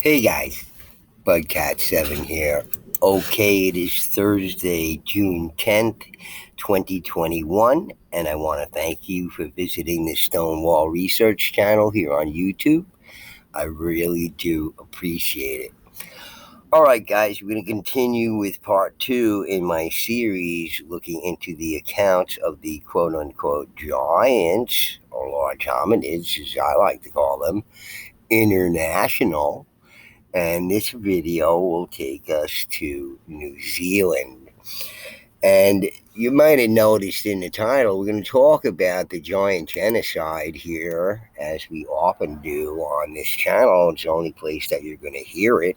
Hey guys, Budcat7 here. Okay, it is Thursday, June 10th, 2021, and I want to thank you for visiting the Stonewall Research channel here on YouTube. I really do appreciate it. All right, guys, we're going to continue with part two in my series looking into the accounts of the quote unquote giants, or large hominids, as I like to call them, international. And this video will take us to New Zealand. And you might have noticed in the title, we're going to talk about the giant genocide here, as we often do on this channel. It's the only place that you're going to hear it.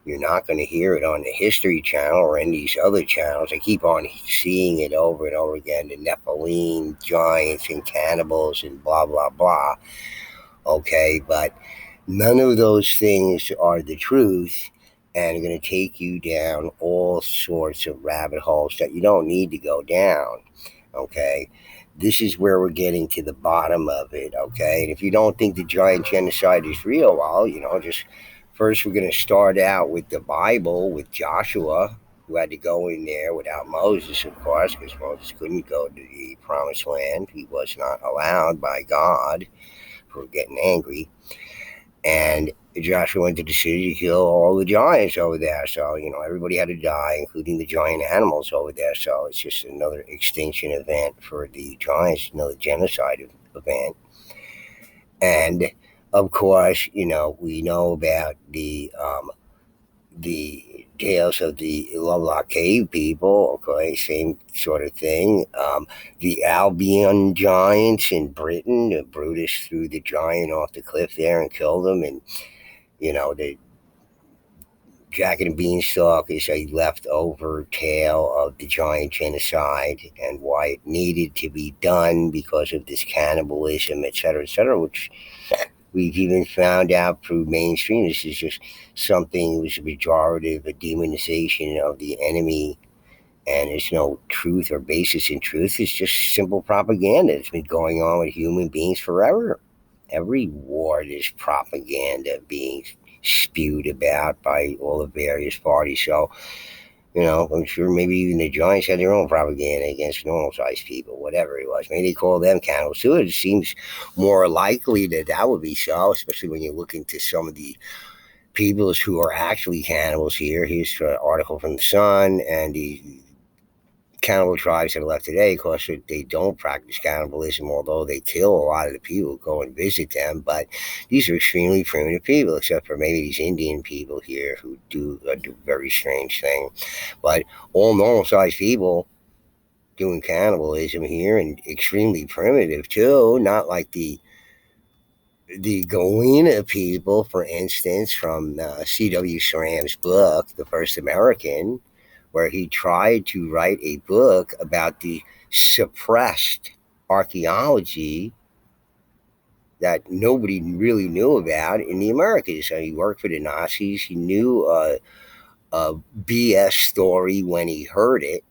You're not going to hear it on the History Channel or any of these other channels. I keep on seeing it over and over again, the Nephilim giants and cannibals and blah, blah, blah. Okay, but none of those things are the truth and are going to take you down all sorts of rabbit holes that you don't need to go down. Okay, this is where we're getting to the bottom of it. Okay, and if you don't think the giant genocide is real, well, just first we're going to start out with the Bible with Joshua, who had to go in there without Moses, of course, because Moses couldn't go to the promised land. He was not allowed by God for getting angry. And Joshua went to the city to kill all the giants over there. So, everybody had to die, including the giant animals over there. So it's just another extinction event for the giants, another genocide event. And of course, we know about the tales of the Lovelock Cave people, okay, same sort of thing. The Albion giants in Britain, Brutus threw the giant off the cliff there and killed him. And, the Jack and the Beanstalk is a leftover tale of the giant genocide and why it needed to be done because of this cannibalism, et cetera, which we've even found out through mainstream. This is just something, it was a pejorative, a demonization of the enemy, and there's no truth or basis in truth. It's just simple propaganda. It's been going on with human beings forever. Every war is propaganda being spewed about by all the various parties. So, I'm sure maybe even the Giants had their own propaganda against normal sized people, whatever it was. Maybe they call them cannibals too. It seems more likely that that would be so, especially when you look into some of the peoples who are actually cannibals here. Here's an article from the Sun, and the cannibal tribes that are left today, of course, they don't practice cannibalism, although they kill a lot of the people who go and visit them. But these are extremely primitive people, except for maybe these Indian people here who do a very strange thing. But all normal-sized people doing cannibalism here, and extremely primitive too, not like the Galena people, for instance, from C.W. Schramm's book, The First American, where he tried to write a book about the suppressed archaeology that nobody really knew about in the Americas. So he worked for the Nazis. He knew a BS story when he heard it.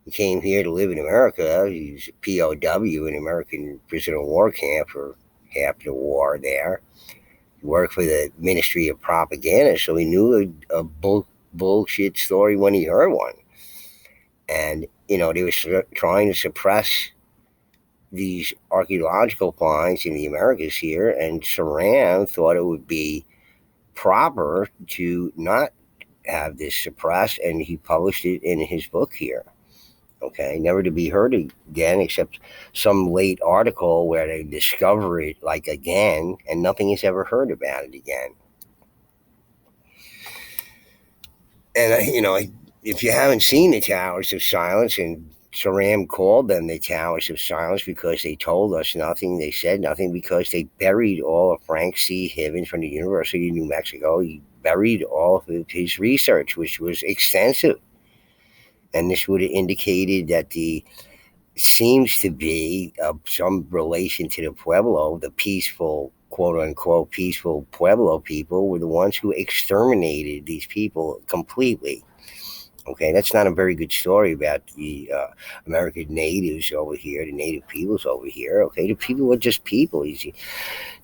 He came here to live in America. He was a POW, an American prisoner of war camp for half the war there. He worked for the Ministry of Propaganda, so he knew a bullshit story when he heard one. And, they were trying to suppress these archaeological finds in the Americas here, and Saran thought it would be proper to not have this suppressed, and he published it in his book here. Okay, never to be heard again, except some late article where they discover it like again, and nothing is ever heard about it again. And if you haven't seen the Towers of Silence, and Saram called them the Towers of Silence because they told us nothing, they said nothing, because they buried all of Frank C. Hivens from the University of New Mexico. He buried all of his research, which was extensive. And this would have indicated that the seems to be some relation to the Pueblo, the peaceful, quote unquote, peaceful Pueblo people were the ones who exterminated these people completely. Okay, that's not a very good story about the American natives over here, the native peoples over here. Okay, the people are just people. It's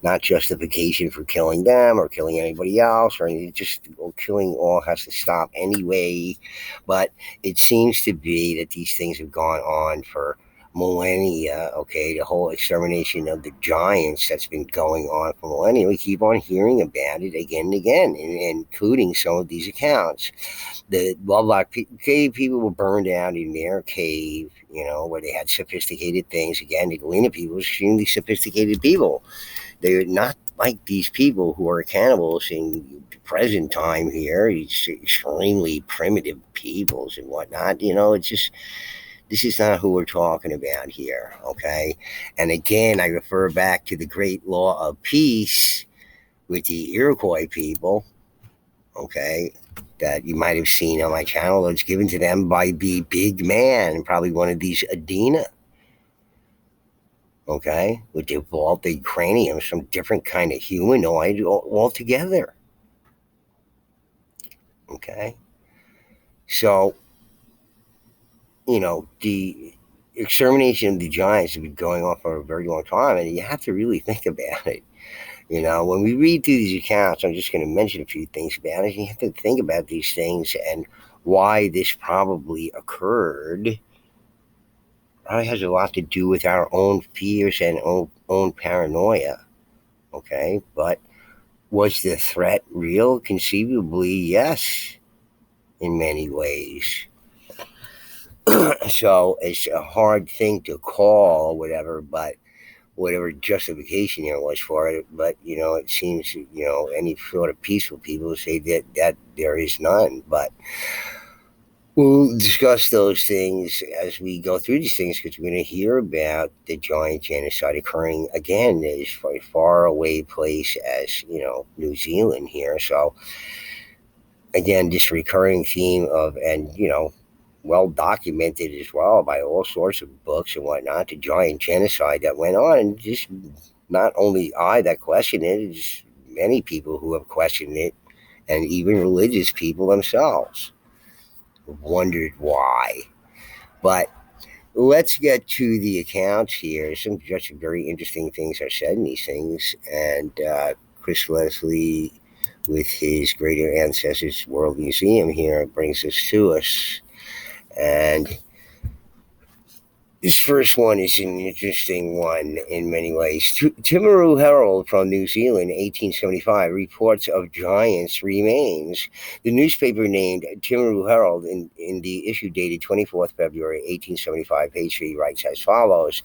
not justification for killing them or killing anybody else or anything. Just killing all has to stop anyway. But it seems to be that these things have gone on for millennia. Okay, the whole extermination of the giants that's been going on for millennia. We keep on hearing about it again and again, including some of these accounts. The Lovelock cave people were burned out in their cave, where they had sophisticated things. Again, the Galena people were extremely sophisticated people. They're not like these people who are cannibals in present time here. These extremely primitive peoples and whatnot. It's just this is not who we're talking about here. Okay, and again, I refer back to the Great Law of Peace with the Iroquois people. Okay, that you might have seen on my channel. It's given to them by the big man, probably one of these Adena. Okay, with the vaulted cranium, some different kind of humanoid altogether. Okay, so the extermination of the giants has been going on for a very long time, and you have to really think about it. When we read through these accounts, I'm just going to mention a few things about it. You have to think about these things and why this probably occurred. Probably has a lot to do with our own fears and own paranoia. Okay, but was the threat real? Conceivably, yes, in many ways. So it's a hard thing to call or whatever, but whatever justification there was for it. But it seems any sort of peaceful people say that there is none. But we'll discuss those things as we go through these things because we're going to hear about the giant genocide occurring again in as far away place as New Zealand here. So again, this recurring theme of and well documented as well by all sorts of books and whatnot, the giant genocide that went on, and just not only I that question it, it's many people who have questioned it, and even religious people themselves have wondered why. But let's get to the accounts here. Some just very interesting things are said in these things, and Chris Leslie, with his Greater Ancestors World Museum here, brings this to us. And this first one is an interesting one in many ways. Timaru Herald from New Zealand, 1875, reports of giants' remains. The newspaper named Timaru Herald in the issue dated 24th February 1875, page 3, writes as follows.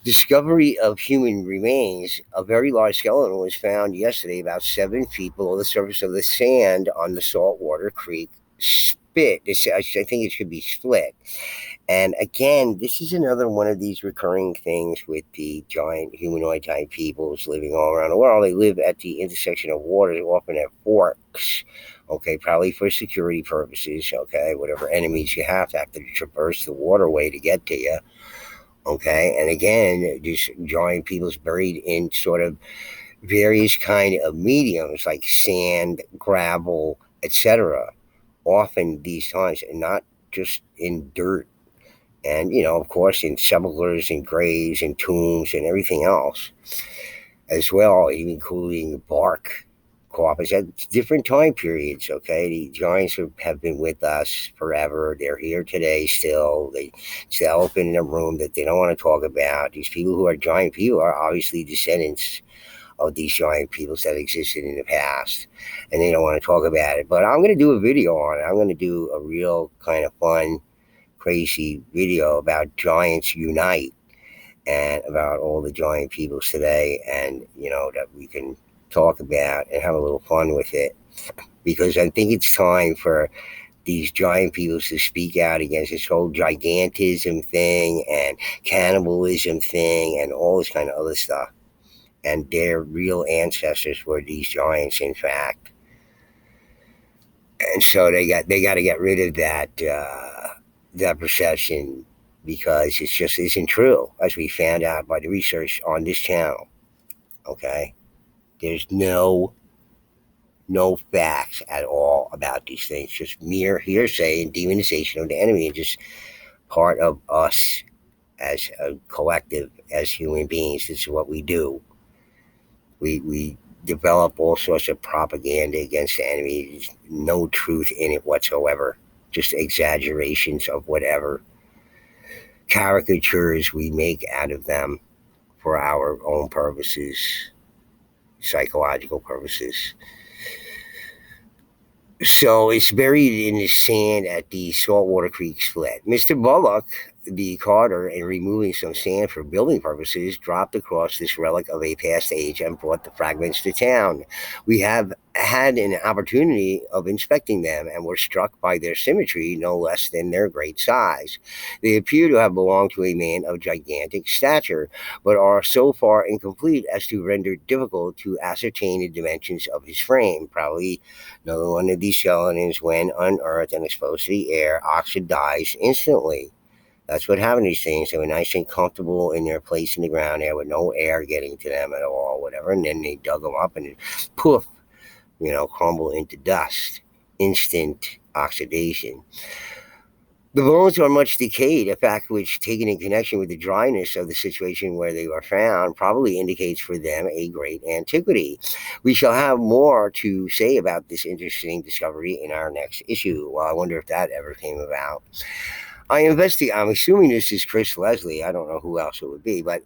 Discovery of human remains. A very large skeleton was found yesterday about 7 feet below the surface of the sand on the saltwater creek spit. I think it should be split. And again, this is another one of these recurring things with the giant humanoid type peoples living all around the world. They live at the intersection of waters, often at forks. Okay, probably for security purposes. Okay, whatever enemies you have to traverse the waterway to get to you. Okay, and again, these giant peoples buried in sort of various kind of mediums like sand, gravel, etc. Often these times, and not just in dirt and of course in sepulchres and graves and tombs and everything else as well, even including bark coffins at different time periods. Okay, the giants have been with us forever. They're here today still. It's the elephant in the room that they don't want to talk about. These people who are giant people are obviously descendants of these giant peoples that existed in the past, and they don't want to talk about it. But I'm going to do a video on it. I'm going to do a real kind of fun crazy video about Giants Unite and about all the giant peoples today, and that we can talk about and have a little fun with it, because I think it's time for these giant peoples to speak out against this whole gigantism thing and cannibalism thing and all this kind of other stuff. And their real ancestors were these giants, in fact. And so they got to get rid of that perception, because it just isn't true, as we found out by the research on this channel. Okay, there's no no facts at all about these things, just mere hearsay and demonization of the enemy, and just part of us as a collective, as human beings. This is what we do. We develop all sorts of propaganda against the enemy. There's no truth in it whatsoever. Just exaggerations of whatever caricatures we make out of them for our own purposes, psychological purposes. So it's buried in the sand at the Saltwater Creek split. Mr. Bullock, the carter, in removing some sand for building purposes, dropped across this relic of a past age and brought the fragments to town. We have had an opportunity of inspecting them and were struck by their symmetry no less than their great size. They appear to have belonged to a man of gigantic stature, but are so far incomplete as to render it difficult to ascertain the dimensions of his frame. Probably another one of these skeletons, when unearthed and exposed to the air, oxidized instantly. That's what happened to these things. They were nice and comfortable in their place in the ground there with no air getting to them at all, whatever. And then they dug them up and poof, crumble into dust. Instant oxidation. The bones are much decayed, a fact which, taken in connection with the dryness of the situation where they were found, probably indicates for them a great antiquity. We shall have more to say about this interesting discovery in our next issue. Well, I wonder if that ever came about. I'm assuming this is Chris Leslie. I don't know who else it would be, but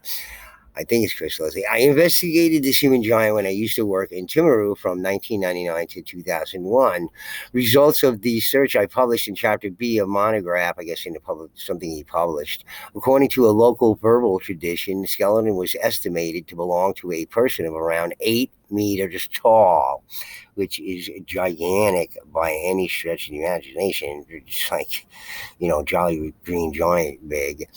I think it's Chris Leslie. I investigated this human giant when I used to work in Timaru from 1999 to 2001. Results of the search I published in Chapter B of Monograph, I guess in something he published. According to a local verbal tradition, the skeleton was estimated to belong to a person of around 8 meters tall, which is gigantic by any stretch of the imagination. It's like, Jolly Green Giant big.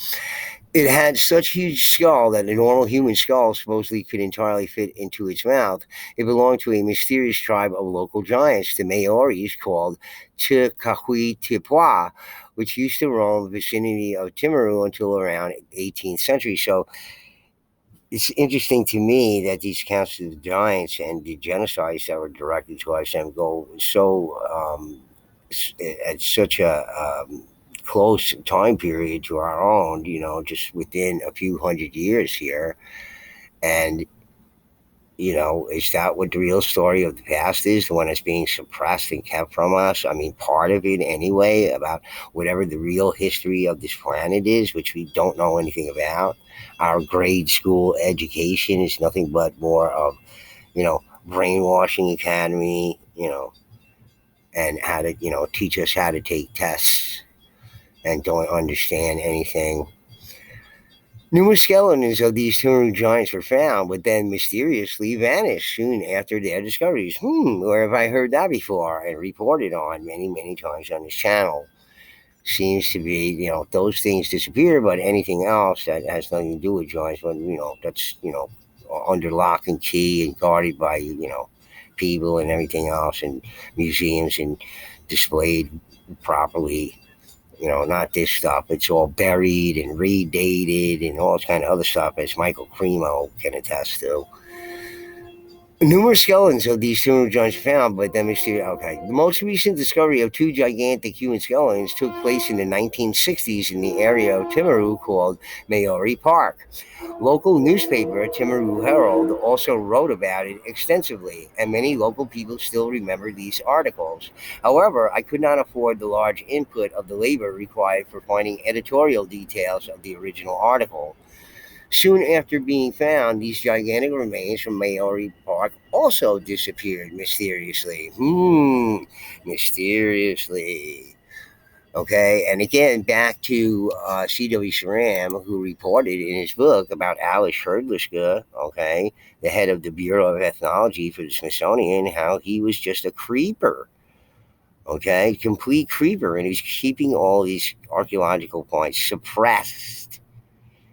It had such huge skull that a normal human skull supposedly could entirely fit into its mouth. It belonged to a mysterious tribe of local giants, the Maoris, called Tipua, which used to roam the vicinity of Timaru until around 18th century. So it's interesting to me that these accounts of the giants and the genocides that were directed towards them go so at such a close time period to our own, just within a few hundred years here. And, is that what the real story of the past is? The one that's being suppressed and kept from us? I mean, part of it anyway, about whatever the real history of this planet is, which we don't know anything about. Our grade school education is nothing but more of, brainwashing academy, and how to, teach us how to take tests and don't understand anything. Numerous skeletons of these two giants were found, but then mysteriously vanished soon after their discoveries. Where have I heard that before? And reported on many, many times on this channel. Seems to be, those things disappear, but anything else that has nothing to do with giants, but, that's, under lock and key and guarded by, people and everything else, and museums and displayed properly. Not this stuff. It's all buried and redated and all this kind of other stuff, as Michael Cremo can attest to. Numerous skeletons of these two giants found, but demonstrated. Okay, the most recent discovery of two gigantic human skeletons took place in the 1960s in the area of Timaru called Maori Park. Local newspaper Timaru Herald also wrote about it extensively, and many local people still remember these articles. However, I could not afford the large input of the labor required for finding editorial details of the original article. Soon after being found, these gigantic remains from Maori Park also disappeared mysteriously. Mysteriously. Okay, and again, back to C.W. Saram, who reported in his book about Alice Herdliska, okay, the head of the Bureau of Ethnology for the Smithsonian, how he was just a creeper, okay, complete creeper, and he's keeping all these archaeological points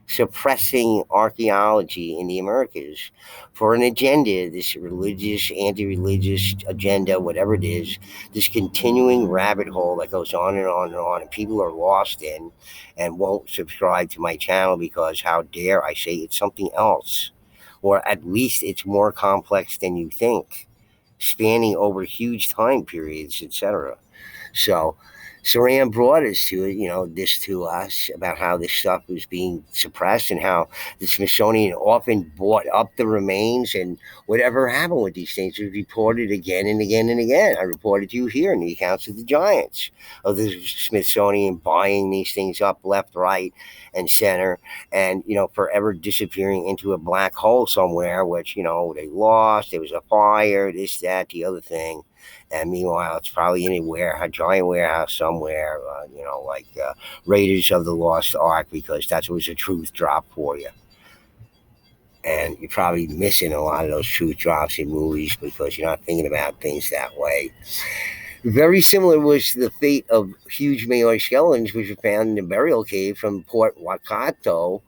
suppressing archaeology in the Americas for an agenda, this religious, anti-religious agenda, whatever it is, this continuing rabbit hole that goes on and on and on, and people are lost in and won't subscribe to my channel because how dare I say it's something else, or at least it's more complex than you think. spanning over huge time periods, etc. So Saran brought us to it, this to us about how this stuff was being suppressed and how the Smithsonian often bought up the remains, and whatever happened with these things was reported again and again and again. I reported to you here in the accounts of the giants of the Smithsonian buying these things up left, right, and center, and forever disappearing into a black hole somewhere, which they lost. There was a fire, this, that, the other thing. And meanwhile, it's probably in a giant warehouse somewhere, like Raiders of the Lost Ark, because that was a truth drop for you. And you're probably missing a lot of those truth drops in movies because you're not thinking about things that way. Very similar was the fate of huge Maori skeletons, which were found in a burial cave from Port Waikato,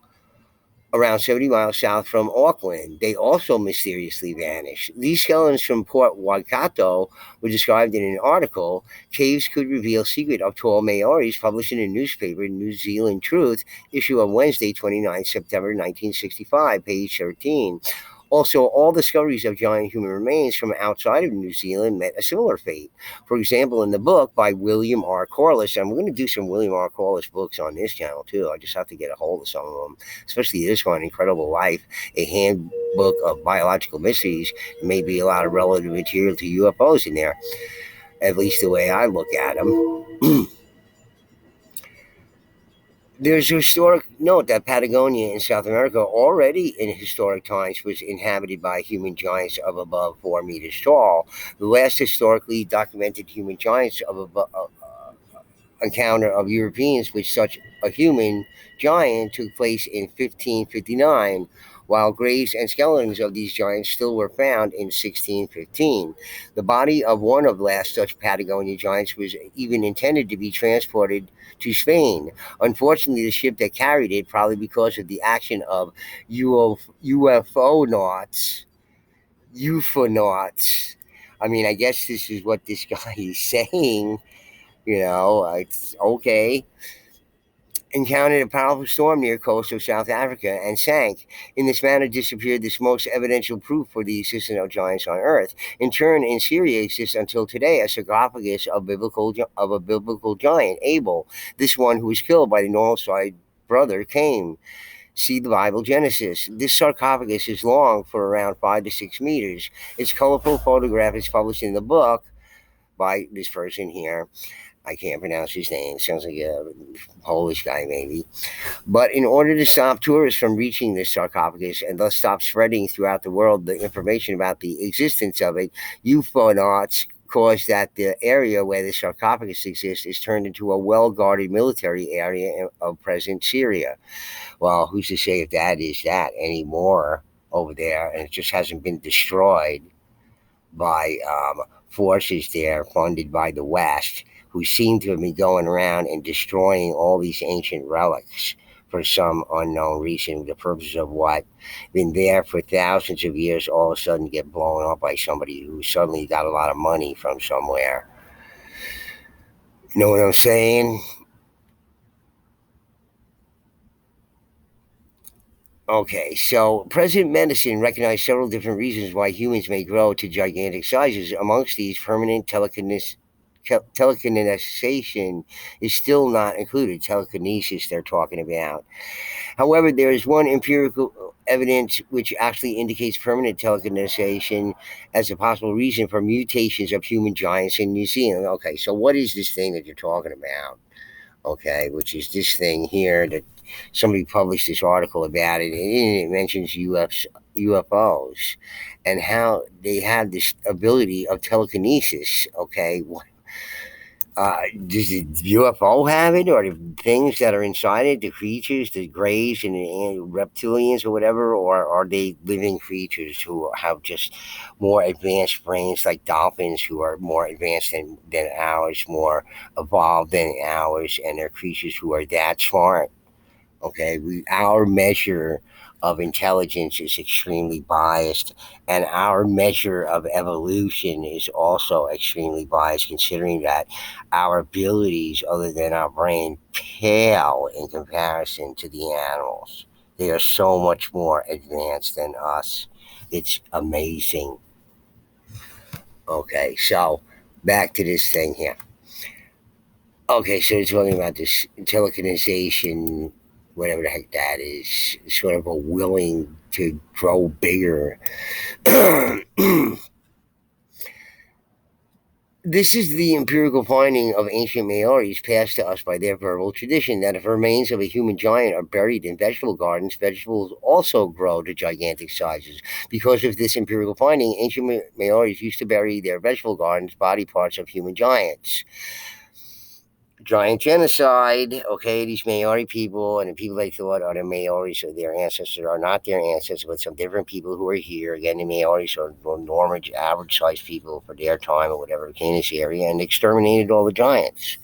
around 70 miles south from Auckland. They also mysteriously vanished. These skeletons from Port Waikato were described in an article, Caves Could Reveal Secret of Tall Maoris, published in a newspaper, New Zealand Truth, issue of Wednesday, 29 September 1965, page 13. Also, all discoveries of giant human remains from outside of New Zealand met a similar fate. For example, in the book by William R. Corliss, and we're going to do some William R. Corliss books on this channel too. I just have to get a hold of some of them, especially this one, Incredible Life, a handbook of biological mysteries. There may be a lot of relative material to UFOs in there, at least the way I look at them. There's a historic note that Patagonia in South America already in historic times was inhabited by human giants of above 4 meters tall. The last historically documented human giants of above, encounter of Europeans with such a human giant took place in 1559, while graves and skeletons of these giants still were found in 1615. The body of one of the last such Patagonia giants was even intended to be transported to Spain. Unfortunately, the ship that carried it, probably because of the action of UFO naughts. I mean, I guess this is what this guy is saying. It's okay. Encountered a powerful storm near coast of South Africa and sank. In this manner, disappeared this most evidential proof for the existence of giants on Earth. In turn, in Syria exists until today a sarcophagus of a biblical giant, Abel, this one who was killed by the Noahide brother Cain. See the Bible, Genesis. This sarcophagus is long for around 5 to 6 meters. Its colorful photograph is published in the book by this person here. I can't pronounce his name. Sounds like a Polish guy, maybe. But in order to stop tourists from reaching this sarcophagus and thus stop spreading throughout the world the information about the existence of it, UFOnauts caused that the area where the sarcophagus exists is turned into a well-guarded military area of present Syria. Well, who's to say if that is that anymore over there, and it just hasn't been destroyed by forces there funded by the West, who seem to have been going around and destroying all these ancient relics for some unknown reason. The purpose of what? Been there for thousands of years, all of a sudden get blown up by somebody who suddenly got a lot of money from somewhere. You know what I'm saying? Okay, so present medicine recognized several different reasons why humans may grow to gigantic sizes. Amongst these, permanent telekinesis is still not included. Telekinesis they're talking about. However, there is one empirical evidence which actually indicates permanent telekinesis as a possible reason for mutations of human giants in New Zealand. Okay, so what is this thing that you're talking about? Okay, which is this thing here that somebody published this article about it, and it mentions UFOs and how they have this ability of telekinesis. Okay, does the UFO have it, or the things that are inside it, the creatures, the greys and the reptilians or whatever, or are they living creatures who have just more advanced brains, like dolphins, who are more advanced than ours, more evolved than ours, and they're creatures who are that smart? Okay, our measure of intelligence is extremely biased, and our measure of evolution is also extremely biased, considering that our abilities, other than our brain, pale in comparison to the animals. They are so much more advanced than us. It's amazing. Okay, so back to this thing here. Okay, so it's talking about this telekinization, whatever the heck that is, sort of a willing to grow bigger. This is the empirical finding of ancient Maoris passed to us by their verbal tradition that if remains of a human giant are buried in vegetable gardens, vegetables also grow to gigantic sizes. Because of this empirical finding, ancient Maoris used to bury their vegetable gardens body parts of human giants. Giant genocide. Okay, these Maori people and the people they thought are the Maoris or their ancestors are not their ancestors, but some different people who are here. Again, the Maoris are normal, average sized people for their time or whatever came in this area and exterminated all the giants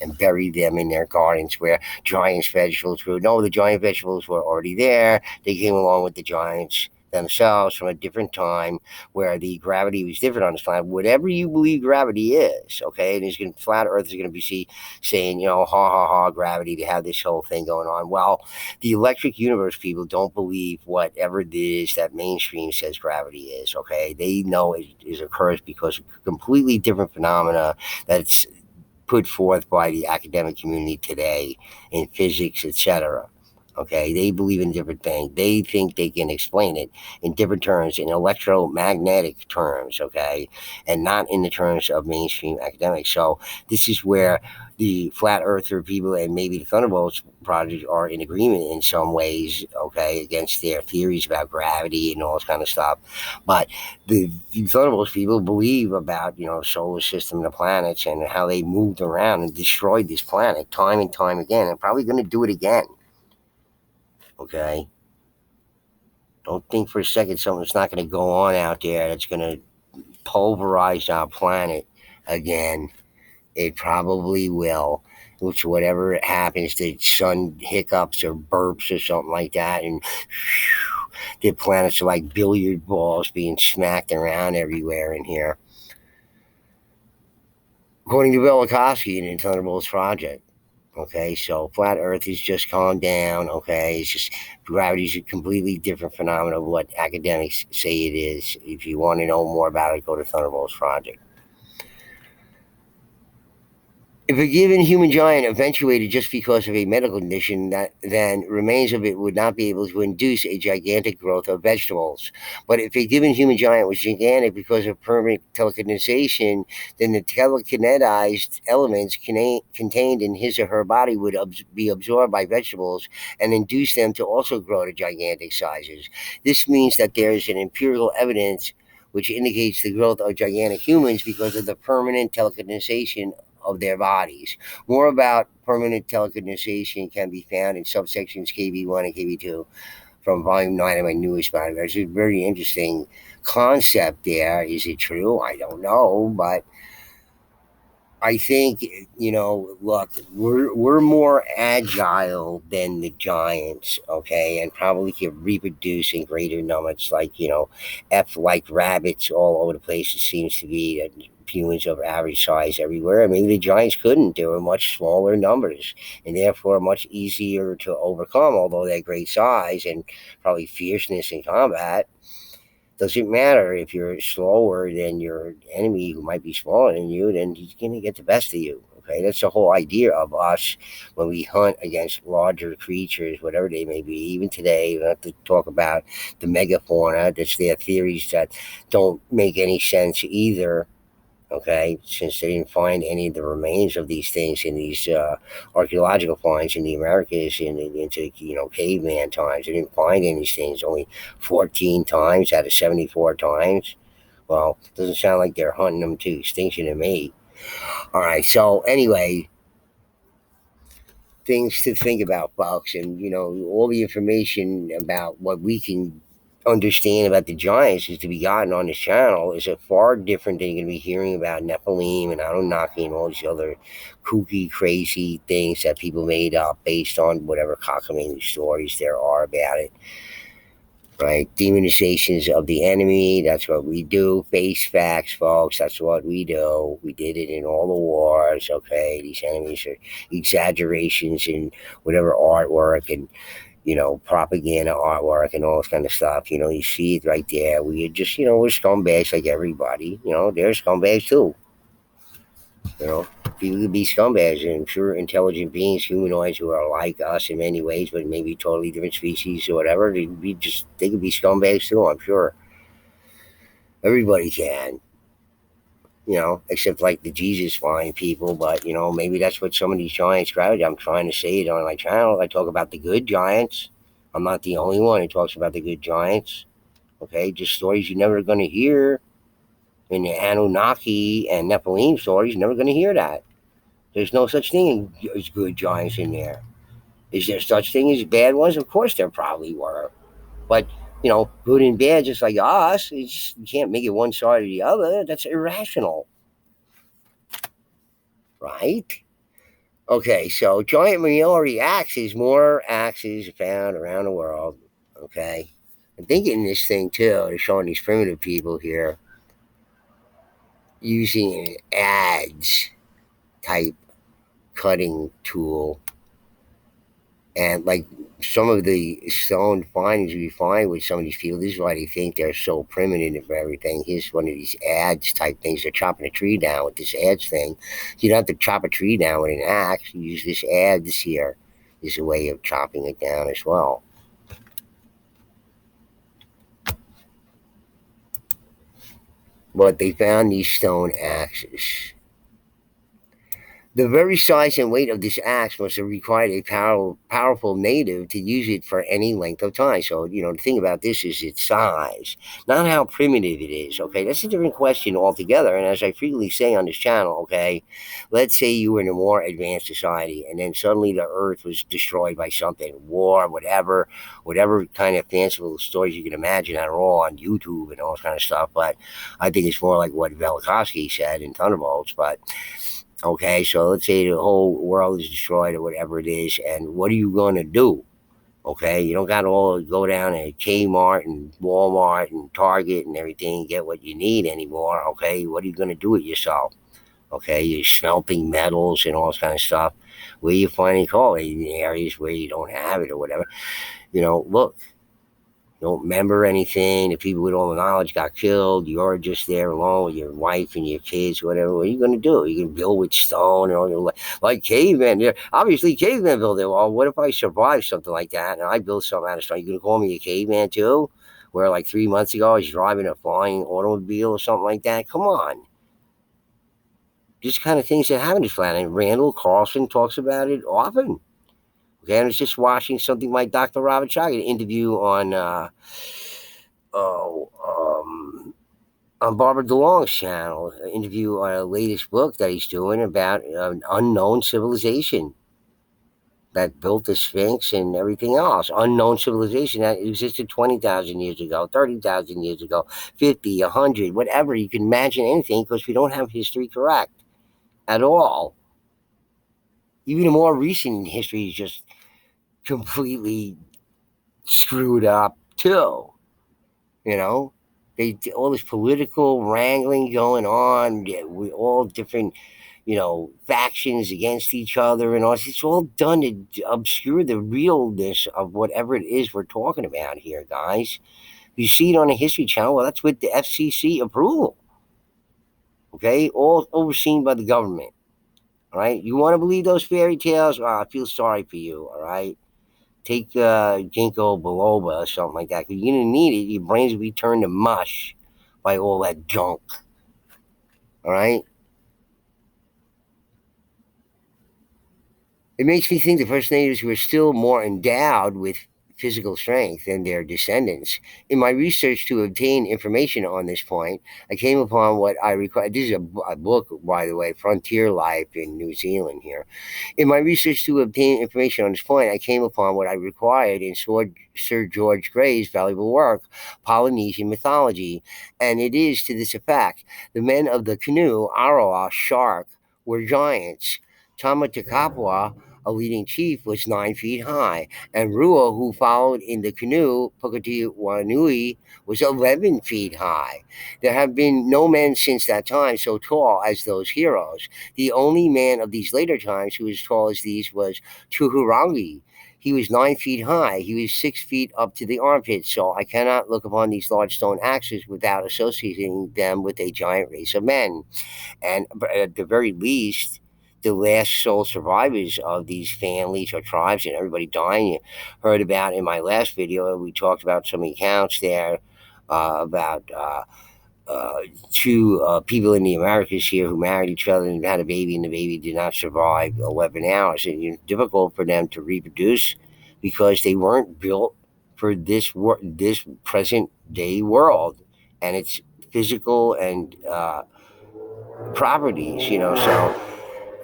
and buried them in their gardens where giant vegetables grew. No, the giant vegetables were already there. They came along with the giants themselves from a different time where the gravity was different on this planet. Whatever you believe gravity is, okay, and flat Earth is going to be saying, ha ha ha, gravity to have this whole thing going on. Well, the electric universe people don't believe whatever it is that mainstream says gravity is. Okay, they know it occurs because of completely different phenomena that's put forth by the academic community today in physics, etc. Okay, they believe in different things. They think they can explain it in different terms, in electromagnetic terms, okay, and not in the terms of mainstream academics. So this is where the flat earther people and maybe the Thunderbolts project are in agreement in some ways, okay, against their theories about gravity and all this kind of stuff. But the Thunderbolts people believe about solar system, the planets, and how they moved around and destroyed this planet time and time again, and probably going to do it again. Okay, don't think for a second something's not going to go on out there that's going to pulverize our planet again. It probably will. Which whatever happens, the sun hiccups or burps or something like that, and the planets are like billiard balls being smacked around everywhere in here. According to Velikovsky in the Thunderbolts Project. Okay, so flat Earth is just calmed down. Okay, it's just gravity's a completely different phenomenon of what academics say it is. If you want to know more about it, go to Thunderbolts Project. If a given human giant eventuated just because of a medical condition, that then remains of it would not be able to induce a gigantic growth of vegetables. But if a given human giant was gigantic because of permanent telekinetization, then the telekinetized elements contained in his or her body would be absorbed by vegetables and induce them to also grow to gigantic sizes. This means that there is an empirical evidence which indicates the growth of gigantic humans because of the permanent telekinetization of their bodies. More about permanent telekinetization can be found in subsections KB1 and KB2 from Volume 9 of my newest biography. It's a very interesting concept there. Is it true? I don't know, but I think look, we're more agile than the giants, okay, and probably can reproduce in greater numbers, like F like rabbits all over the place. It seems to be that humans of average size everywhere. I mean, the giants couldn't; they were much smaller numbers, and therefore much easier to overcome. Although they're great size and probably fierceness in combat, doesn't matter if you're slower than your enemy who might be smaller than you, then he's going to get the best of you. Okay, that's the whole idea of us when we hunt against larger creatures, whatever they may be. Even today, we don't have to talk about the megafauna. That's their theories that don't make any sense either. Okay, since they didn't find any of the remains of these things in these archaeological finds in the Americas into caveman times, they didn't find any of these things only 14 times out of 74 times. Well, doesn't sound like they're hunting them to extinction to me. All right, so anyway, things to think about, folks, and all the information about what we can understand about the giants is to be gotten on this channel is a far different than you're going to be hearing about Nephilim and Anunnaki and all these other kooky, crazy things that people made up based on whatever cockamamie stories there are about it. Right? Demonizations of the enemy. That's what we do. Face facts, folks. That's what we do. We did it in all the wars. Okay. These enemies are exaggerations in whatever artwork and propaganda artwork and all this kind of stuff. You see it right there. We just, we're scumbags like everybody. They're scumbags too. You know, people could be scumbags, and I'm sure intelligent beings, humanoids who are like us in many ways, but maybe totally different species or whatever. They could be scumbags too. I'm sure everybody can. Except like the Jesus flying people, but maybe that's what some of these giants gravitate. I'm trying to say it on my channel. I talk about the good giants. I'm not the only one who talks about the good giants. Okay, just stories you're never going to hear in the Anunnaki and Nephilim stories. You're never going to hear that. There's no such thing as good giants in there. Is there such thing as bad ones? Of course there probably were. But, good and bad, just like us, you can't make it one side or the other. That's irrational, right? Okay, so giant minority axes, more axes found around the world. Okay. I'm thinking this thing too. They're showing these primitive people here using an adze type cutting tool. And like some of the stone findings we find with some of these people, this is why they think they're so primitive and everything. Here's one of these adze type things. They're chopping a tree down with this adze thing. You don't have to chop a tree down with an axe. You use this adze here. Is a way of chopping it down as well. But they found these stone axes. The very size and weight of this axe must have required a powerful native to use it for any length of time. So, the thing about this is its size, not how primitive it is. Okay, that's a different question altogether. And as I frequently say on this channel, okay, let's say you were in a more advanced society and then suddenly the earth was destroyed by something, war, whatever kind of fanciful stories you can imagine that are all on YouTube and all this kind of stuff. But I think it's more like what Velikovsky said in Thunderbolts. But okay, so let's say the whole world is destroyed or whatever it is, and what are you going to do? Okay, you don't got to all go down to Kmart and Walmart and Target and everything and get what you need anymore. Okay, what are you going to do with yourself? Okay, you're smelting metals and all this kind of stuff. Where you finding coal in areas where you don't have it or whatever. Look, don't remember anything. The people with all the knowledge got killed. You're just there alone with your wife and your kids, whatever. What are you going to do? You can build with stone and all, like cavemen. Yeah, obviously, cavemen build it. Well, what if I survive something like that and I build something out of stone? You going to call me a caveman too? Where like 3 months ago I was driving a flying automobile or something like that? Come on. These kind of things that happen on this planet. Randall Carlson talks about it often. Okay, I was just watching something like Dr. Robert Chaga, an interview oh, on Barbara DeLong's channel, an interview on a latest book that he's doing about an unknown civilization that built the Sphinx and everything else. Unknown civilization that existed 20,000 years ago, 30,000 years ago, 50, 100, whatever. You can imagine anything because we don't have history correct at all. Even the more recent history is just completely screwed up too. All this political wrangling going on, with all different factions against each other and all this. It's all done to obscure the realness of whatever it is we're talking about here, guys. You see it on the History Channel. Well, that's with the FCC approval. Okay, all overseen by the government. All right, you want to believe those fairy tales? I feel sorry for you. All right. Take ginkgo biloba or something like that. Because you're going to need it. Your brains will be turned to mush by all that junk. All right? It makes me think the first natives were still more endowed with physical strength than their descendants. In my research to obtain information on this point, I came upon what I required. This is a book, by the way, Frontier Life in New Zealand here. In my research to obtain information on this point, I came upon what I required in Sir George Gray's valuable work, Polynesian Mythology, and it is to this effect. The men of the canoe, Arawa, shark, were giants. Tamatakapwa, a leading chief, was 9 feet high, and Rua, who followed in the canoe, Pukatiwanui, was 11 feet high. There have been no men since that time so tall as those heroes. The only man of these later times who was as tall as these was Chuhurangi. He was 9 feet high. He was 6 feet up to the armpits. So I cannot look upon these large stone axes without associating them with a giant race of men. And at the very least, the last sole survivors of these families or tribes and everybody dying, you heard about in my last video, we talked about some accounts there about uh, two people in the Americas here who married each other and had a baby, and the baby did not survive 11 hours. And it's difficult for them to reproduce because they weren't built for this present day world and its physical and properties. So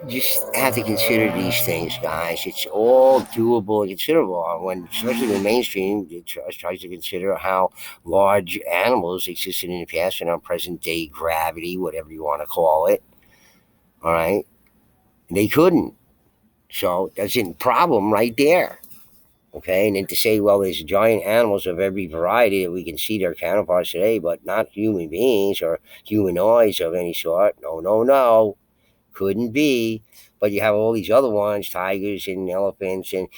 just have to consider these things, guys. It's all doable and considerable. When, especially when mainstream tries to consider how large animals existed in the past and our present day gravity, whatever you want to call it. All right, they couldn't. So that's a problem right there. Okay, and then to say, well, there's giant animals of every variety that we can see their counterparts today, but not human beings or humanoids of any sort. No, no, no. Couldn't be. But you have all these other ones, tigers and elephants and,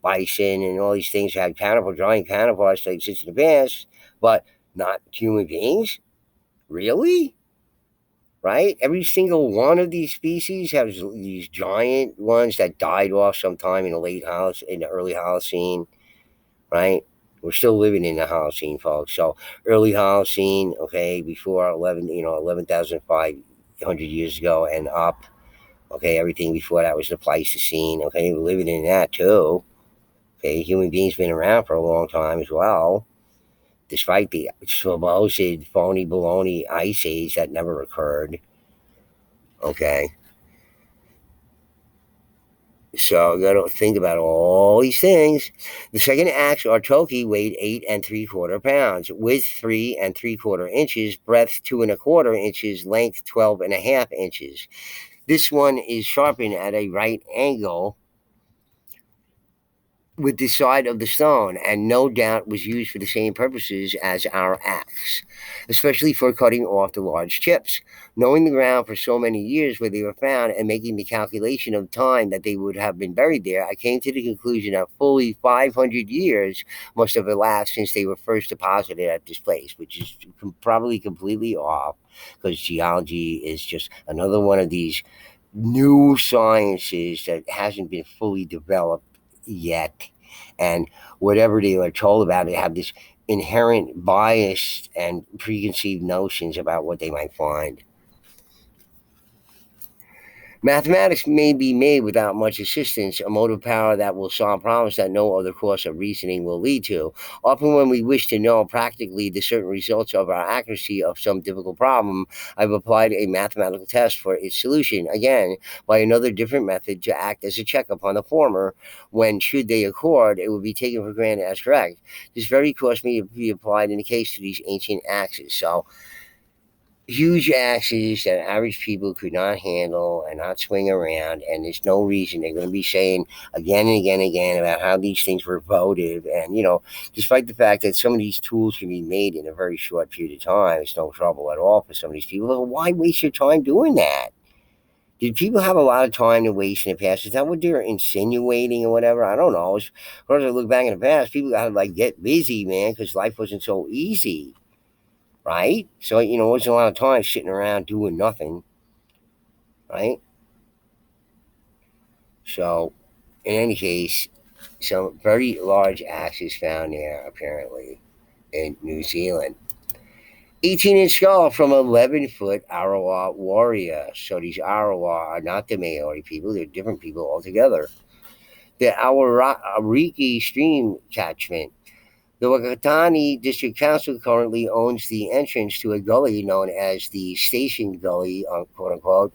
bison and all these things that have giant counterparts that exist in the past, but not human beings? Really? Right? Every single one of these species has these giant ones that died off sometime in the early Holocene, right? We're still living in the Holocene, folks. So early Holocene, okay, before 11,500 years ago and up. Okay, everything before that was the Pleistocene. Okay, we're living in that too. Okay, human beings been around for a long time as well, despite the supposed phony baloney ice age that never occurred. Okay, so you got to think about all these things. The second axe or toki weighed 8 3/4 pounds, width 3 3/4 inches, breadth 2 1/4 inches, length 12 1/2 inches. This one is sharpened at a right angle with the side of the stone, and no doubt was used for the same purposes as our axe, especially for cutting off the large chips. Knowing the ground for so many years where they were found and making the calculation of time that they would have been buried there, I came to the conclusion that fully 500 years must have elapsed since they were first deposited at this place, which is probably completely off because geology is just another one of these new sciences that hasn't been fully developed yet. And whatever they are told about it have this inherent bias and preconceived notions about what they might find. Mathematics may be made without much assistance, a motive power that will solve problems that no other course of reasoning will lead to. Often, when we wish to know practically the certain results of our accuracy of some difficult problem, I've applied a mathematical test for its solution, again, by another different method to act as a check upon the former, when, should they accord, it will be taken for granted as correct. This very course may be applied in the case to these ancient axes. So, huge axes that average people could not handle and not swing around, and there's no reason they're going to be saying again and again and again about how these things were votive. And despite the fact that some of these tools can be made in a very short period of time, it's no trouble at all for some of these people. Well, why waste your time doing that? Did people have a lot of time to waste in the past? Is that what they're insinuating or whatever? I don't know. As far as I look back in the past, people got to get busy, man, because life wasn't so easy, right? So, it wasn't a lot of time sitting around doing nothing, right? So, in any case, some very large axes found there, apparently, in New Zealand. 18-inch skull from 11-foot Arawa warrior. So, these Arawa are not the Maori people, they're different people altogether. The Awariki stream catchment. The Wakatani District Council currently owns the entrance to a gully known as the Station Gully, quote unquote,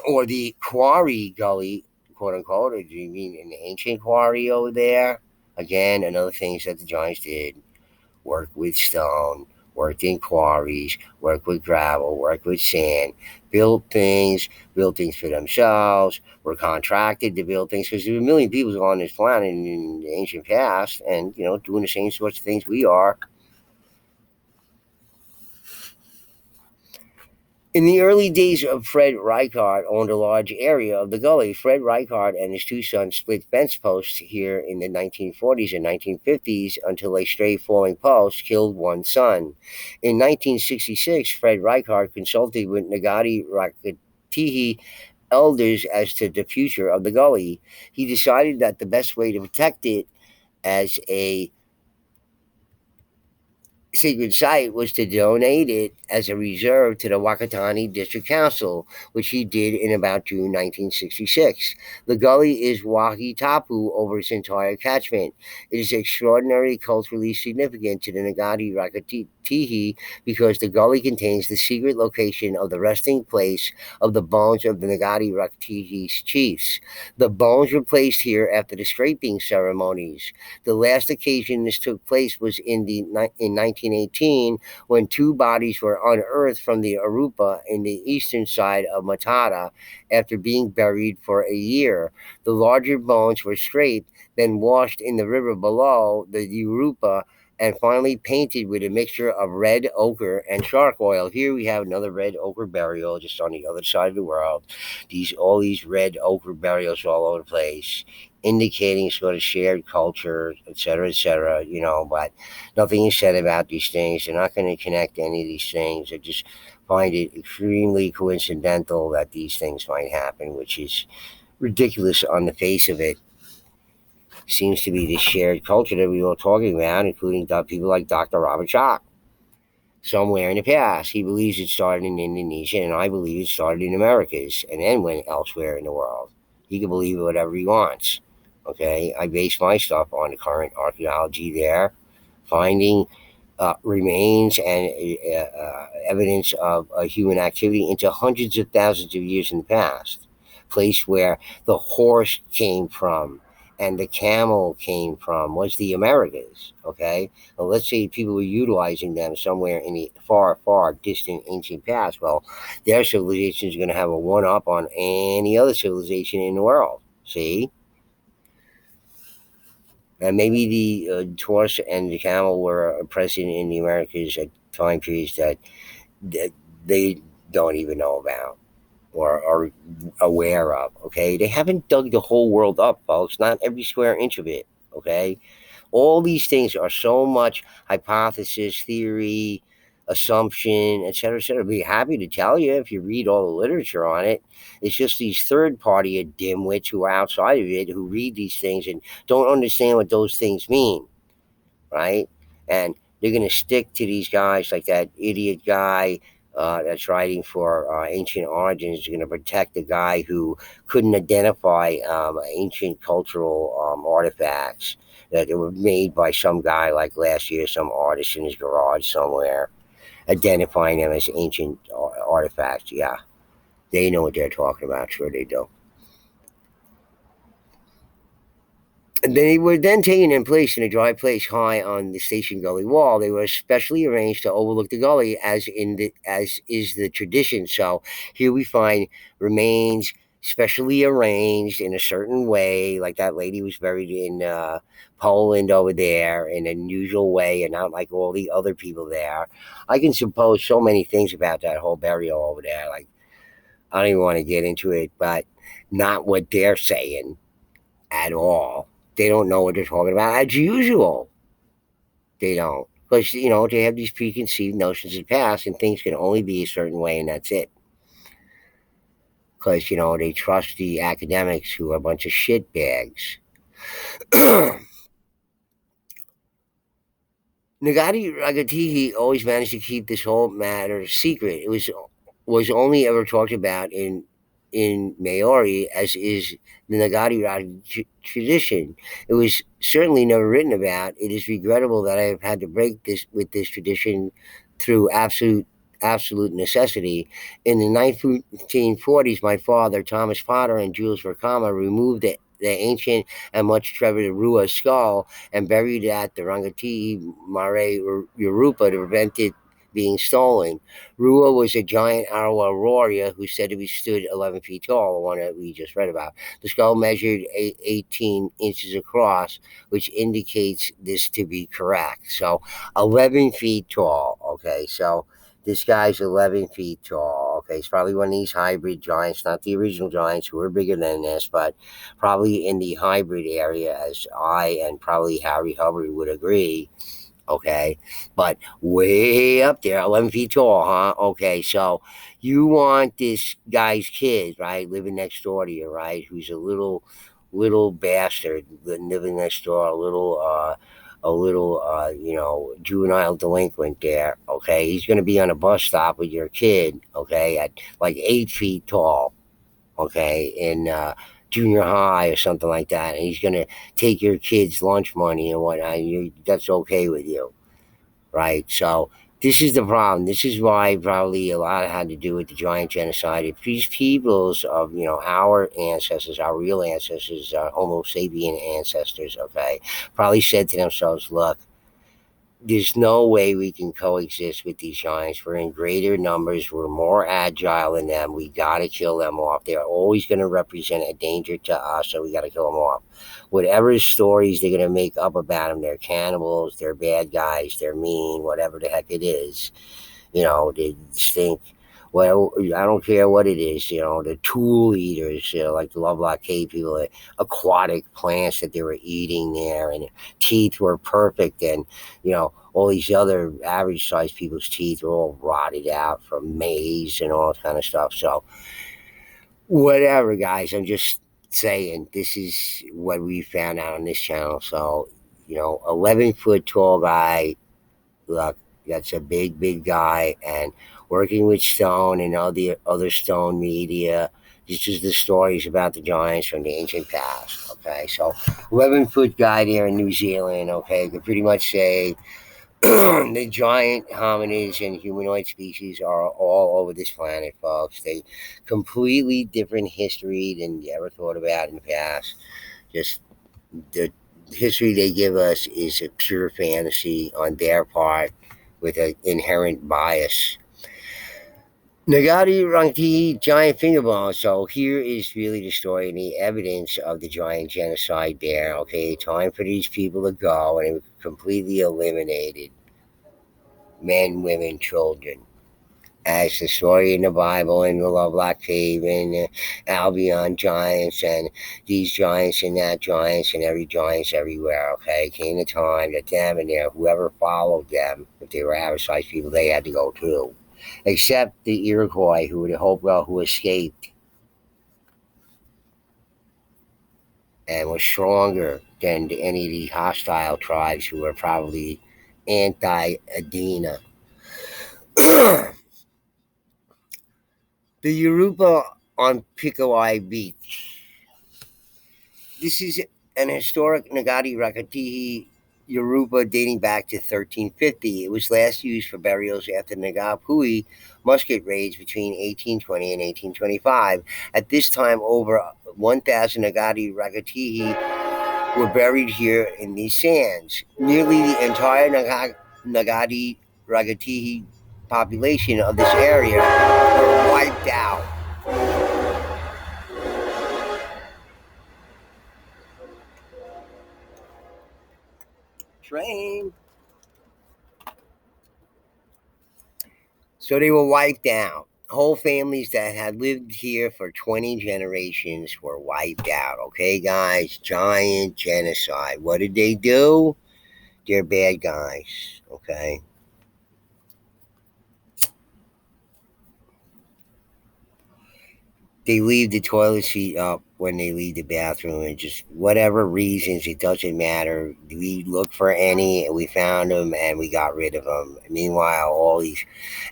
or the Quarry Gully, quote unquote. Or do you mean an ancient quarry over there? Again, another things that the Giants did: work with stone, worked in quarries, worked with gravel, worked with sand, built things for themselves, were contracted to build things because there were a million people on this planet in the ancient past and, doing the same sorts of things we are. In the early days of Fred Reichard owned a large area of the gully. Fred Reichard and his two sons split fence posts here in the 1940s and 1950s until a stray falling post killed one son. In 1966, Fred Reichard consulted with Nagati Rakatihi elders as to the future of the gully. He decided that the best way to protect it as a sacred site was to donate it as a reserve to the Wakatani District Council, which he did in about June 1966. The gully is Wahi Tapu over its entire catchment. It is extraordinarily culturally significant to the Nagati Rakatihi because the gully contains the secret location of the resting place of the bones of the Nagati Rakatihi's chiefs. The bones were placed here after the scraping ceremonies. The last occasion this took place was in 1918 when two bodies were unearthed from the Arupa in the eastern side of Matata after being buried for a year. The larger bones were scraped, then washed in the river below the Arupa and finally painted with a mixture of red ochre and shark oil. Here we have another red ochre burial just on the other side of the world. All these red ochre burials all over the place, indicating sort of shared culture, et cetera, but nothing is said about these things. They're not going to connect any of these things. I just find it extremely coincidental that these things might happen, which is ridiculous on the face of it. Seems to be the shared culture that we were talking about, including people like Dr. Robert Schoch. Somewhere in the past, he believes it started in Indonesia, and I believe it started in Americas and then went elsewhere in the world. He can believe whatever he wants. Okay, I base my stuff on the current archaeology there, finding remains and evidence of human activity into hundreds of thousands of years in the past. Place where the horse came from and the camel came from was the Americas. Okay, well, let's say people were utilizing them somewhere in the far, far distant ancient past. Well, their civilization is going to have a one up on any other civilization in the world. See? And maybe the horse and the camel were present in the Americas at time periods that they don't even know about or are aware of. Okay, they haven't dug the whole world up, folks. Not every square inch of it. Okay, all these things are so much hypothesis, theory, assumption, etc., etc. I'd be happy to tell you if you read all the literature on it. It's just these third party dimwits who are outside of it who read these things and don't understand what those things mean, right? And they're going to stick to these guys like that idiot guy that's writing for Ancient Origins is going to protect the guy who couldn't identify ancient cultural artifacts that were made by some guy like last year, some artist in his garage somewhere, identifying them as ancient artifacts. Yeah, they know what they're talking about. Sure, they do. They were then taken and placed in a dry place high on the station gully wall. They were specially arranged to overlook the gully, as is the tradition. So here we find remains specially arranged in a certain way, like that lady was buried in Poland over there in an unusual way, and not like all the other people there. I can suppose so many things about that whole burial over there. Like I don't even want to get into it, but not what they're saying at all. They don't know what they're talking about. As usual, they don't. Because, they have these preconceived notions of the past and things can only be a certain way and that's it. Because, they trust the academics who are a bunch of shitbags. Nagati Ragatihi always managed to keep this whole matter secret. It was only ever talked about in Maori, as is the Nagati tradition. It was certainly never written about. It is regrettable that I have had to break this with this tradition through absolute necessity. In the 1940s, my father, Thomas Potter, and Jules Verkama removed the ancient and much treasured Rua skull and buried it at the Rangati Mare Yorupa to prevent it being stolen. Rua was a giant Arawa warrior who said to be stood 11 feet tall, the one that we just read about. The skull measured 18 inches across, which indicates this to be correct. So 11 feet tall. Okay, so this guy's 11 feet tall. Okay, it's probably one of these hybrid giants, not the original giants who were bigger than this, but probably in the hybrid area, as I and probably Harry Hubbard would agree. Okay, but way up there, 11 feet tall, huh? Okay, so you want this guy's kid, right, living next door to you, right, who's a little bastard living next door, juvenile delinquent there. Okay, he's going to be on a bus stop with your kid. Okay, at like 8 feet tall. Okay, in junior high or something like that, and he's going to take your kid's lunch money and whatnot. And that's okay with you, right? So this is the problem. This is why probably a lot had to do with the giant genocide. If these peoples of our ancestors, our real ancestors, our Homo sapien ancestors, okay, probably said to themselves, "Look, there's no way we can coexist with these giants. We're in greater numbers. We're more agile than them. We got to kill them off. They're always going to represent a danger to us, so we got to kill them off. Whatever stories they're going to make up about them, they're cannibals, they're bad guys, they're mean, whatever the heck it is. They stink. Well, I don't care what it is. The tool eaters, like the Lovelock Cave people, aquatic plants that they were eating there, and teeth were perfect, and all these other average sized people's teeth are all rotted out from maize and all that kind of stuff. So, whatever, guys. I'm just saying this is what we found out on this channel. So, 11-foot tall guy. Look, that's a big, big guy, and working with stone and all the other stone media. This is the stories about the giants from the ancient past. Okay, so 11-foot guy there in New Zealand. Okay, could pretty much say the giant hominids and humanoid species are all over this planet, folks. They completely different history than you ever thought about in the past. Just the history they give us is a pure fantasy on their part with an inherent bias. Nagati Rangti giant finger bone. So here is really the story and the evidence of the giant genocide there. Okay, time for these people to go, and it was completely eliminated men, women, children. As the story in the Bible and the Lovelock Cave and Albion giants and these giants and that giants and every giants everywhere. Okay, came the time that them and whoever followed them, if they were average sized people, they had to go too. Except the Iroquois, who were the Hopewell, who escaped and was stronger than any of the hostile tribes who were probably anti-Adena. The Yoruba on Pickaway Beach. This is an historic Nagati Rakatihi Yoruba dating back to 1350. It was last used for burials after Nagapui musket raids between 1820 and 1825. At this time, over 1,000 Nagati Rakatihi were buried here in these sands. Nearly the entire Nagati Rakatihi population of this area were wiped out. Train. So they were wiped out. Whole families that had lived here for 20 generations were wiped out. Okay, guys? Giant genocide. What did they do? They're bad guys. Okay? They leave the toilet seat up when they leave the bathroom, and just whatever reasons, it doesn't matter. We looked for any, and we found them, and we got rid of them. Meanwhile, all these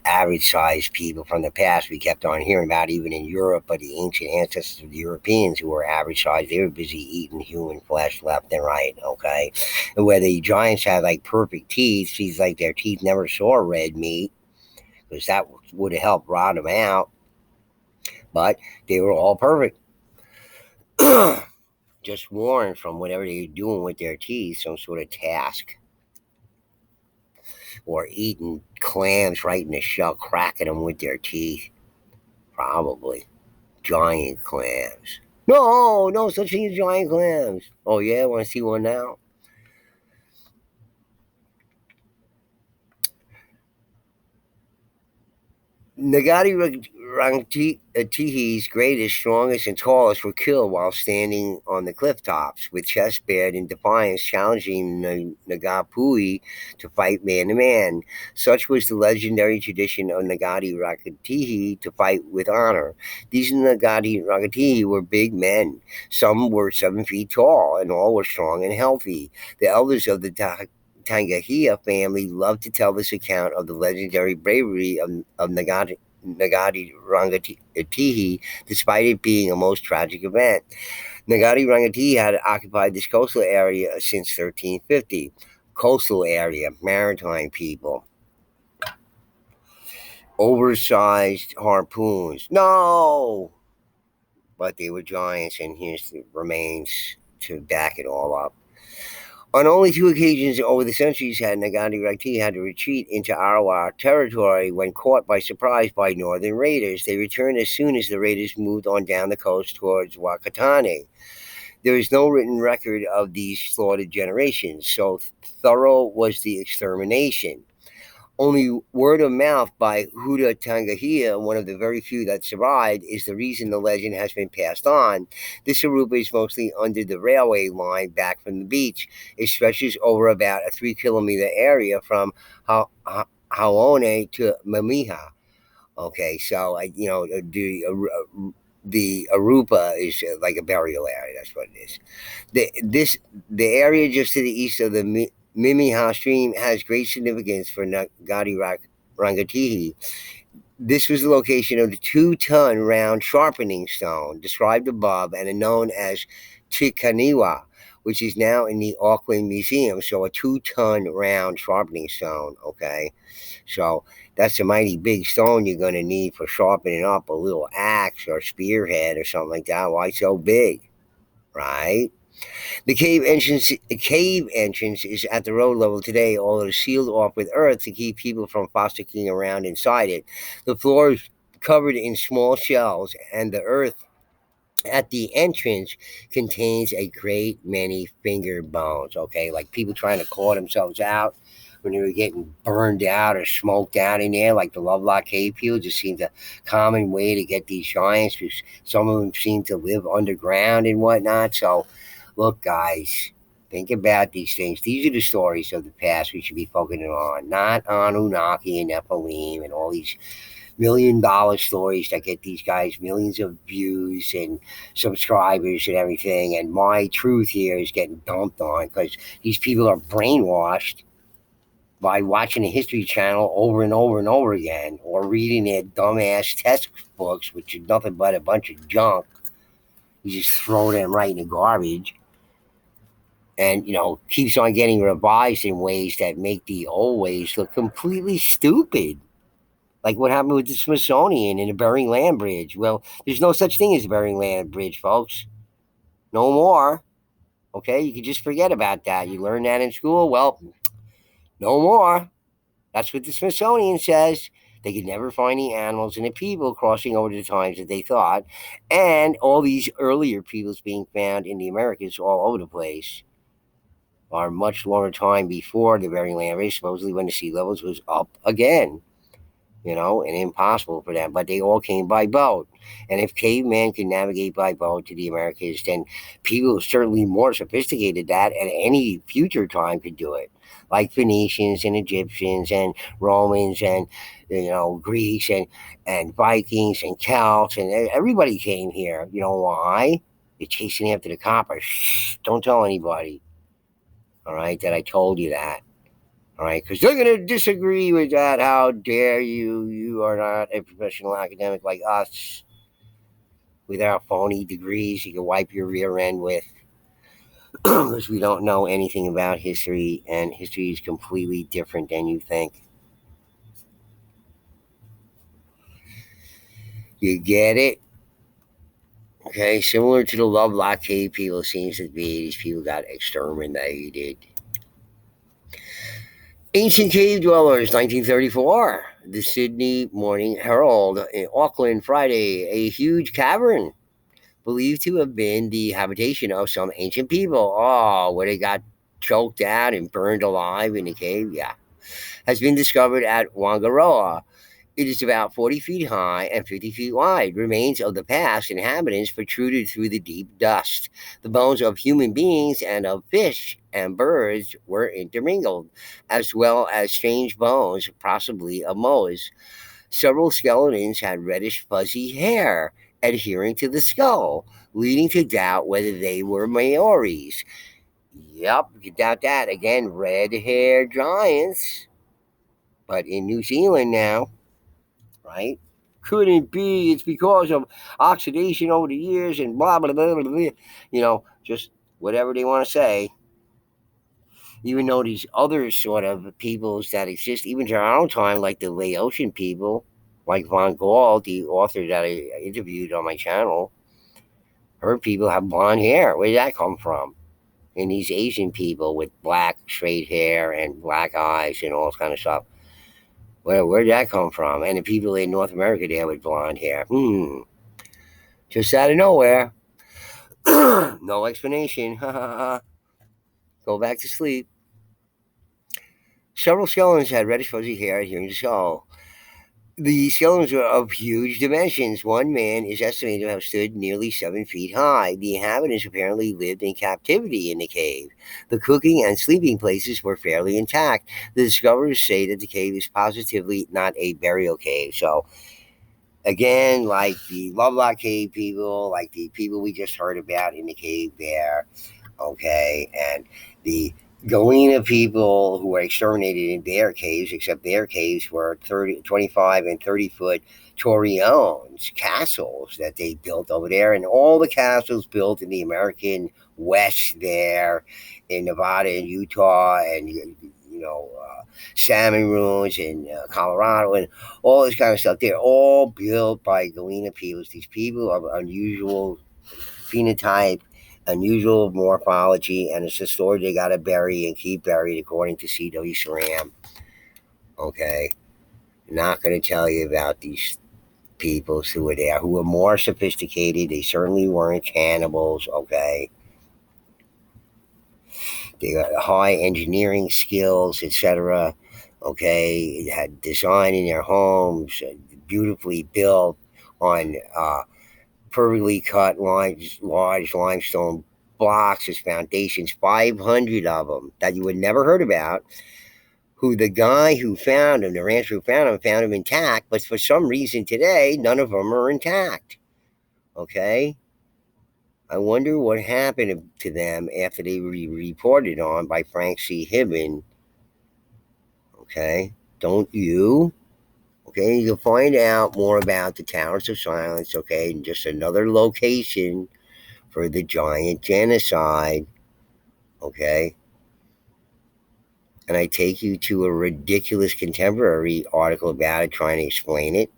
average sized people from the past we kept on hearing about, even in Europe, but the ancient ancestors of the Europeans who were average sized, they were busy eating human flesh left and right. Okay, and where the giants had like perfect teeth, seems like their teeth never saw red meat because that would have helped rot them out, but they were all perfect. Just warned from whatever they're doing with their teeth, some sort of task, or eating clams right in the shell, cracking them with their teeth. Probably giant clams. No, no such thing as giant clams. Oh yeah, want to see one now? Nagati Rangatihi's greatest, strongest, and tallest were killed while standing on the cliff tops, with chests bared in defiance, challenging Nagapui to fight man to man. Such was the legendary tradition of Nagati Rakatihi to fight with honor. These Nagati Rakatihi were big men. Some were 7 feet tall, and all were strong and healthy. The elders of the Tangahia family loved to tell this account of the legendary bravery of Nagati Rangatihi, despite it being a most tragic event. Nagati Rangatihi had occupied this coastal area since 1350. Coastal area, maritime people, oversized harpoons. No! But they were giants, and here's the remains to back it all up. On only 2 occasions over the centuries had Nagani Rakti had to retreat into Arawa territory when caught by surprise by northern raiders. They returned as soon as the raiders moved on down the coast towards Wakatane. There is no written record of these slaughtered generations, so thorough was the extermination. Only word of mouth by Huda Tangahia, one of the very few that survived, is the reason the legend has been passed on. This aruba is mostly under the railway line back from the beach. It stretches over about a 3 kilometer area from Haone to Mamiha. Okay, so the Aruba is like a burial area. That's what it is. The area just to the east of the Mimiha stream has great significance for Nagati Rangatihi. This was the location of the 2-ton round sharpening stone described above and known as Tikaniwa, which is now in the Auckland Museum. So a 2-ton round sharpening stone. Okay, so that's a mighty big stone you're going to need for sharpening up a little axe or spearhead or something like that. Why so big, right? The cave entrance is at the road level today, although sealed off with earth to keep people from fossicking around inside it. The floor is covered in small shells, and the earth at the entrance contains a great many finger bones. Okay, like people trying to claw themselves out when they were getting burned out or smoked out in there, like the Lovelock Cave people. Just seems a common way to get these giants, because some of them seem to live underground and whatnot. So, look, guys, think about these things. These are the stories of the past we should be focusing on, not Anunnaki and Nephilim and all these $1 million stories that get these guys millions of views and subscribers and everything. And my truth here is getting dumped on because these people are brainwashed by watching the History Channel over and over and over again, or reading their dumbass textbooks, which are nothing but a bunch of junk. You just throw them right in the garbage. And, keeps on getting revised in ways that make the old ways look completely stupid. Like what happened with the Smithsonian and the Bering Land Bridge. Well, there's no such thing as the Bering Land Bridge, folks. No more. Okay, you can just forget about that. You learned that in school. Well, no more. That's what the Smithsonian says. They could never find the animals and the people crossing over the times that they thought. And all these earlier peoples being found in the Americas all over the place are much longer time before the Bering Land Bridge, supposedly when the sea levels was up again. And impossible for them. But they all came by boat. And if cavemen could navigate by boat to the Americas, then people certainly more sophisticated that at any future time could do it. Like Phoenicians and Egyptians and Romans and Greeks and Vikings and Celts, and everybody came here. You know why? They're chasing after the copper. Shh, don't tell anybody. All right, that I told you that. All right, because they're going to disagree with that. How dare you? You are not a professional academic like us with our phony degrees you can wipe your rear end with, because we don't know anything about history, and history is completely different than you think. You get it? Okay, similar to the Lovelock Cave people seems to be, these people got exterminated. Ancient Cave Dwellers, 1934. The Sydney Morning Herald in Auckland, Friday. A huge cavern believed to have been the habitation of some ancient people. Oh, where they got choked out and burned alive in the cave? Yeah. Has been discovered at Wangaroa. It is about 40 feet high and 50 feet wide. Remains of the past inhabitants protruded through the deep dust. The bones of human beings and of fish and birds were intermingled, as well as strange bones, possibly of moas. Several skeletons had reddish fuzzy hair adhering to the skull, leading to doubt whether they were Maoris. Yep, you doubt that. Again, red haired giants, but in New Zealand now, right? Couldn't be. It's because of oxidation over the years and blah, blah, blah, blah, blah. Just whatever they want to say. Even though these other sort of peoples that exist, even to our own time, like the Laotian people, like Von Gaal, the author that I interviewed on my channel, her people have blonde hair. Where did that come from? And these Asian people with black straight hair and black eyes and all this kind of stuff. Where did that come from? And the people in North America there with blonde hair. Just out of nowhere. No explanation. Go back to sleep. Several skeletons had reddish fuzzy hair adhering to the skull. The skeletons were of huge dimensions. One man is estimated to have stood nearly 7 feet high. The inhabitants apparently lived in captivity in the cave. The cooking and sleeping places were fairly intact. The discoverers say that the cave is positively not a burial cave. So, again, like the Lovelock Cave people, like the people we just heard about in the cave there, okay, and the Galena people who were exterminated in their caves, except their caves were 25 and 30-foot torreons, castles that they built over there, and all the castles built in the American West there, in Nevada and Utah, and salmon ruins in Colorado, and all this kind of stuff. They're all built by Galena peoples. These people of unusual phenotype, unusual morphology, and it's a story they got to bury and keep buried, according to C.W. Saram. Okay, not going to tell you about these peoples who were there, who were more sophisticated. They certainly weren't cannibals. Okay, they got high engineering skills, etc. Okay, they had design in their homes, beautifully built on perfectly cut large limestone blocks as foundations, 500 of them that you would never heard about. Who the guy who found them, the rancher who found them intact, but for some reason today, none of them are intact. Okay? I wonder what happened to them after they were reported on by Frank C. Hibben. Okay? Don't you? Okay, you can find out more about the Towers of Silence, okay, and just another location for the giant genocide, okay? And I take you to a ridiculous contemporary article about it trying to explain it,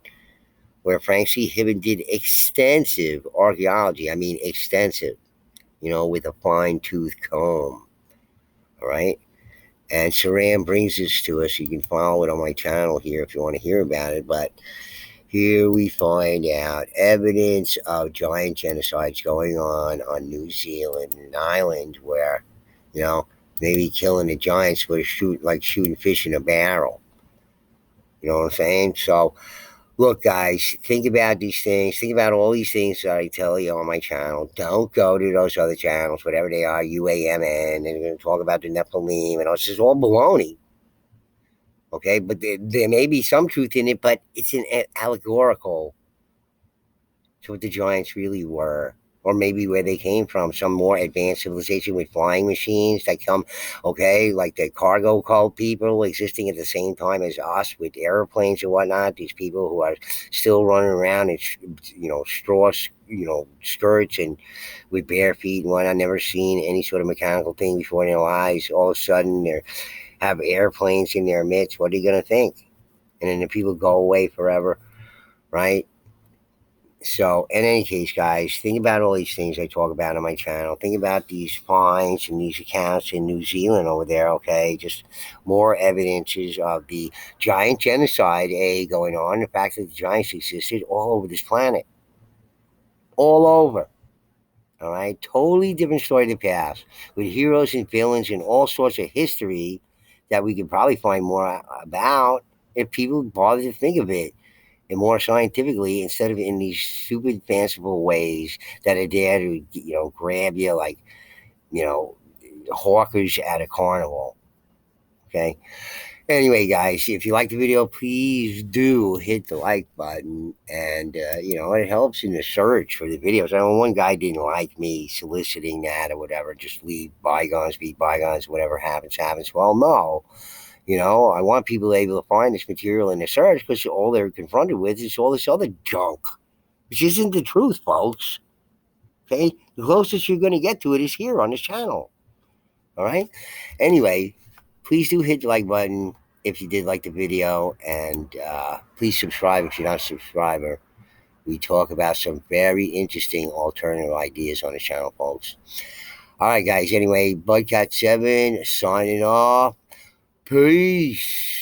where Frank C. Hibben did extensive archaeology. I mean, extensive, with a fine tooth comb, all right? And Saram brings this to us. You can follow it on my channel here if you want to hear about it. But here we find out evidence of giant genocides going on New Zealand, an island where, you know, maybe killing the giants would shoot like shooting fish in a barrel. You know what I'm saying? So, look, guys, think about these things. Think about all these things that I tell you on my channel. Don't go to those other channels, whatever they are, UAMN, and they're going to talk about the Nephilim, and it's just all baloney. Okay, but there may be some truth in it, but it's an allegorical to what the giants really were, or maybe where they came from, some more advanced civilization with flying machines that come, okay, like the cargo cult people existing at the same time as us with airplanes and whatnot. These people who are still running around in, straw, skirts and with bare feet and whatnot, never seen any sort of mechanical thing before in their lives. All of a sudden, they have airplanes in their midst. What are you going to think? And then the people go away forever, right? So, in any case, guys, think about all these things I talk about on my channel. Think about these finds and these accounts in New Zealand over there, okay? Just more evidences of the giant genocide, going on. The fact that the giants existed all over this planet. All over. All right? Totally different story of the past. With heroes and villains and all sorts of history that we could probably find more about if people bother to think of it. and more scientifically instead of in these stupid, fanciful ways that are there to, grab you like, you know, hawkers at a carnival. Okay. Anyway, guys, if you like the video, please do hit the like button, and it helps in the search for the videos. I know one guy didn't like me soliciting that or whatever. Just leave bygones be bygones. Whatever happens, happens. Well, no, I want people able to find this material in the search because all they're confronted with is all this other junk, which isn't the truth, folks. Okay, the closest you're going to get to it is here on this channel. All right. Anyway, please do hit the like button if you did like the video, and please subscribe if you're not a subscriber. We talk about some very interesting alternative ideas on the channel, folks. All right, guys. Anyway, Budcat7 signing off. Peace.